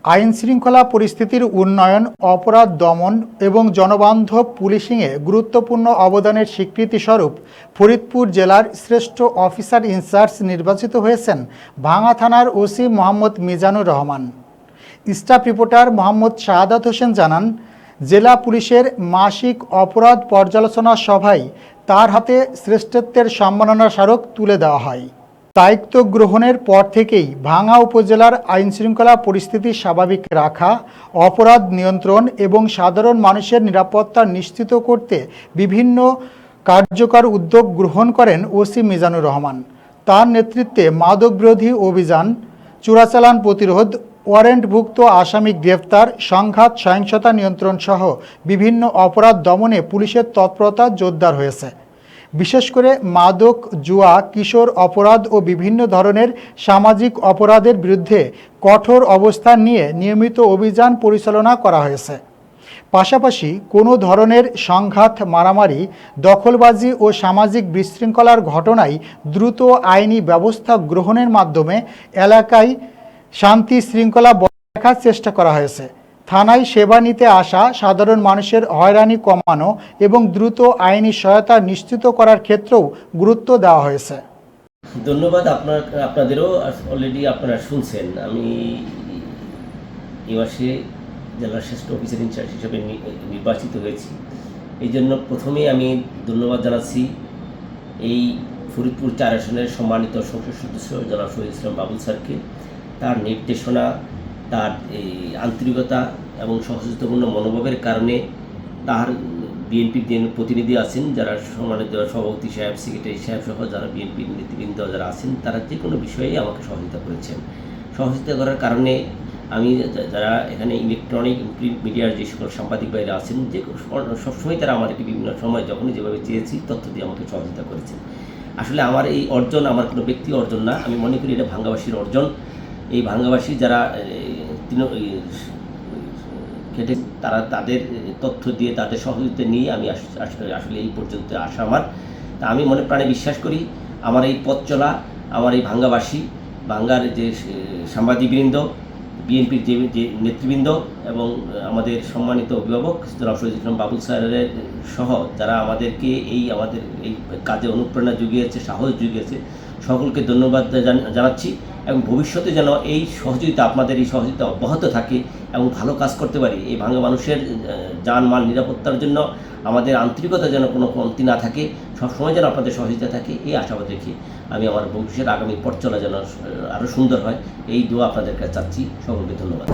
আইনশৃঙ্খলা পরিস্থিতির উন্নয়ন, অপরাধ দমন এবং জনবান্ধব পুলিশিংয়ে গুরুত্বপূর্ণ অবদানের স্বীকৃতিস্বরূপ ফরিদপুর জেলার শ্রেষ্ঠ অফিসার ইনচার্জ নির্বাচিত হয়েছেন ভাঙ্গা থানার OC Mohammad Mizanur Rahman. Staff reporter Mohammad Shahadat Hossain জানান, জেলা পুলিশের মাসিক অপরাধ পর্যালোচনা সভায় তার হাতে শ্রেষ্ঠত্বের সম্মাননা স্মারক তুলে দেওয়া হয়। দায়িত্ব গ্রহণের পর থেকেই ভাঙ্গা উপজেলার আইনশৃঙ্খলা পরিস্থিতি স্বাভাবিক রাখা, অপরাধ নিয়ন্ত্রণ এবং সাধারণ মানুষের নিরাপত্তা নিশ্চিত করতে বিভিন্ন কার্যকর উদ্যোগ গ্রহণ করেন ওসি মিজানুর রহমান। তার নেতৃত্বে মাদক বিরোধী অভিযান, চোরাচালান প্রতিরোধ, ওয়ারেন্টভুক্ত আসামি গ্রেফতার, সংঘাত সহিংসতা নিয়ন্ত্রণ সহ বিভিন্ন অপরাধ দমনে পুলিশের তৎপরতা জোরদার হয়েছে। বিশেষ করে মাদক, জুয়া, কিশোর অপরাধ ও বিভিন্ন ধরনের সামাজিক অপরাধের বিরুদ্ধে কঠোর অবস্থান নিয়ে নিয়মিত অভিযান পরিচালনা করা হয়েছে। পাশাপাশি কোনো ধরনের সংঘাত, মারামারি, দখলবাজি ও সামাজিক বিশৃঙ্খলার ঘটনায় দ্রুত আইনি ব্যবস্থা গ্রহণের মাধ্যমে এলাকায় শান্তি শৃঙ্খলা বজায় রাখার চেষ্টা করা হয়েছে। থানায় সেবা নিতে আসা সাধারণ মানুষের হয়রানি কমানো এবং দ্রুত আইনি সহায়তা নিশ্চিত করার ক্ষেত্রেও গুরুত্ব দেওয়া হয়েছে। ধন্যবাদ। আপনাদেরও অলরেডি আপনারা শুনছেন, আমি এই মাসে জেলার শ্রেষ্ঠ অফিসার ইনচার্জ হিসেবে নির্বাচিত হয়েছি। এই জন্য প্রথমেই আমি ধন্যবাদ জানাচ্ছি এই ফরিদপুর 4 আসনের সম্মানিত সংসদ সদস্য জনাব শহীদ ইসলাম বাবুল স্যারকে। তার নির্দেশনা, তার এই আন্তরিকতা এবং সহযোগিতাপূর্ণ মনোভাবের কারণে তার বিএনপির যে প্রতিনিধি আছেন, যারা সম্মানিত সভাপতি সাহেব, সেক্রেটারি সাহেব সহ যারা বিএনপির নেতৃবৃন্দ যারা আছেন, তারা যে কোনো বিষয়েই আমাকে সহযোগিতা করেছেন। সহযোগিতা করার কারণে আমি যারা এখানে ইলেকট্রনিক মিডিয়ার যে সকল সাংবাদিক ভাইরা আছেন, যে সবসময় তারা আমাদেরকে বিভিন্ন সময় যখনই যেভাবে চেয়েছি তথ্য দিয়ে আমাকে সহযোগিতা করেছেন। আসলে আমার এই অর্জন আমার কোনো ব্যক্তি অর্জন না, আমি মনে করি এটা ভাঙ্গাবাসীর অর্জন। এই ভাঙ্গাবাসী যারা কেটে তারা তাদের তথ্য দিয়ে তাদের সহযোগিতা নিয়ে আমি আসলে এই পর্যন্ত আসা আমার। তা আমি মনে প্রাণে বিশ্বাস করি আমার এই পথ চলা, আমার এই ভাঙ্গাবাসী, ভাঙ্গার যে সাংবাদিকবৃন্দ, বিএনপির যে নেতৃবৃন্দ এবং আমাদের সম্মানিত অভিভাবক জনাব শহীদ ইসলাম বাবুল স্যারের সহ যারা আমাদেরকে আমাদের এই কাজে অনুপ্রেরণা জুগিয়েছে, সাহস জুগিয়েছে, সকলকে ধন্যবাদ জানাচ্ছি। এবং ভবিষ্যতে যেন এই সহযোগিতা, আপনাদের এই সহযোগিতা অব্যাহত থাকে এবং ভালো কাজ করতে পারি। এই ভাঙ্গা মানুষের জানমাল নিরাপত্তার জন্য আমাদের আন্তরিকতা যেন কোনো কমতি না থাকে, সবসময় যেন আপনাদের সহযোগিতা থাকে, এই আশাবাদ রেখে আমি আমার ভবিষ্যতের আগামী পথ চলা যেন আরও সুন্দর হয়, এই দোয়া আপনাদের কাছে চাচ্ছি। সকলকে ধন্যবাদ।